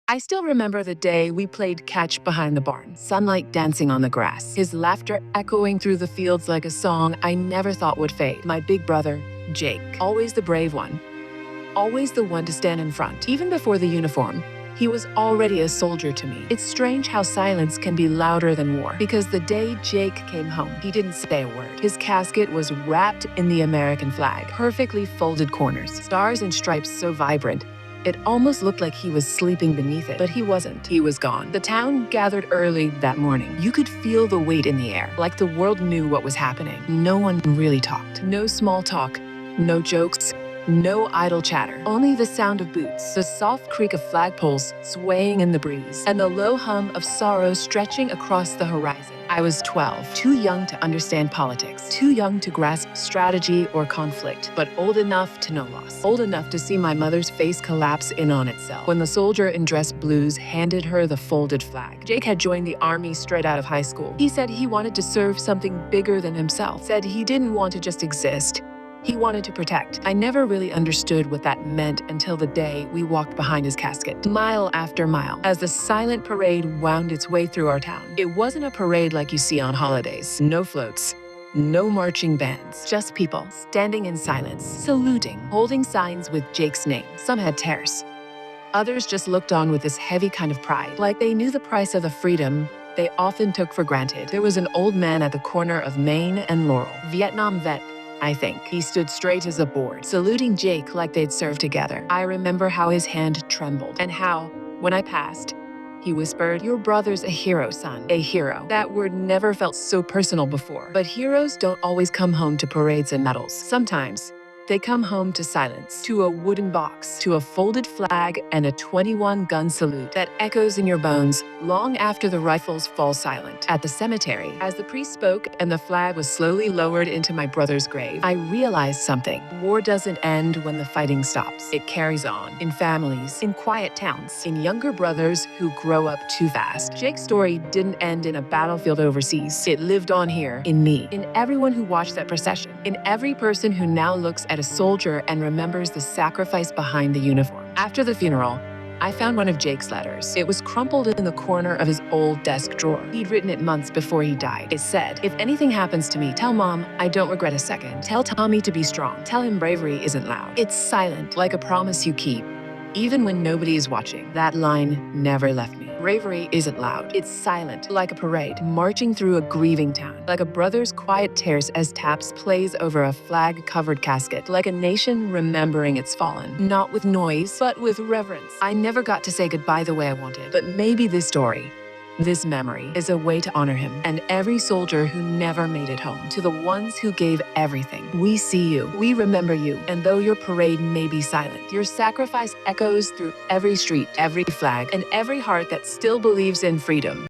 I still remember the day we played catch behind the barn, sunlight dancing on the grass, his laughter echoing through the fields like a song I never thought would fade. My big brother, Jake, always the brave one, always the one to stand in front. Even before the uniform, he was already a soldier to me. It's strange how silence can be louder than war, because the day Jake came home, he didn't say a word. His casket was wrapped in the American flag, perfectly folded corners, stars and stripes so vibrant, it almost looked like he was sleeping beneath it, but he wasn't. He was gone. The town gathered early that morning. You could feel the weight in the air, like the world knew what was happening. No one really talked. No small talk, no jokes, no idle chatter. Only the sound of boots, the soft creak of flagpoles swaying in the breeze, and the low hum of sorrow stretching across the horizon. I was 12, too young to understand politics, too young to grasp strategy or conflict, but old enough to know loss, old enough to see my mother's face collapse in on itself when the soldier in dress blues handed her the folded flag. Jake had joined the army straight out of high school. He said he wanted to serve something bigger than himself, said he didn't want to just exist. He wanted to protect. I never really understood what that meant until the day we walked behind his casket, mile after mile, as the silent parade wound its way through our town. It wasn't a parade like you see on holidays. No floats, no marching bands, just people standing in silence, saluting, holding signs with Jake's name. Some had tears. Others just looked on with this heavy kind of pride, like they knew the price of the freedom they often took for granted. There was an old man at the corner of Main and Laurel, Vietnam vet, I think. He stood straight as a board, saluting Jake like they'd served together. I remember how his hand trembled, and how, when I passed, he whispered, "Your brother's a hero, son." A hero. That word never felt so personal before. But heroes don't always come home to parades and medals. Sometimes, they come home to silence, to a wooden box, to a folded flag, and a 21-gun salute that echoes in your bones long after the rifles fall silent. At the cemetery, as the priest spoke and the flag was slowly lowered into my brother's grave, I realized something. War doesn't end when the fighting stops. It carries on, in families, in quiet towns, in younger brothers who grow up too fast. Jake's story didn't end in a battlefield overseas. It lived on here, in me, in everyone who watched that procession, in every person who now looks at a soldier and remembers the sacrifice behind the uniform. After the funeral, I found one of Jake's letters. It was crumpled in the corner of his old desk drawer. He'd written it months before he died. It said, "If anything happens to me, tell Mom I don't regret a second. Tell Tommy to be strong. Tell him bravery isn't loud. It's silent, like a promise you keep, even when nobody is watching." That line never left me. Bravery isn't loud. It's silent, like a parade, marching through a grieving town, like a brother's quiet tears as taps plays over a flag-covered casket, like a nation remembering its fallen, not with noise, but with reverence. I never got to say goodbye the way I wanted, but maybe this story, this memory, is a way to honor him and every soldier who never made it home. To the ones who gave everything, we see you, we remember you, and though your parade may be silent, your sacrifice echoes through every street, every flag, and every heart that still believes in freedom.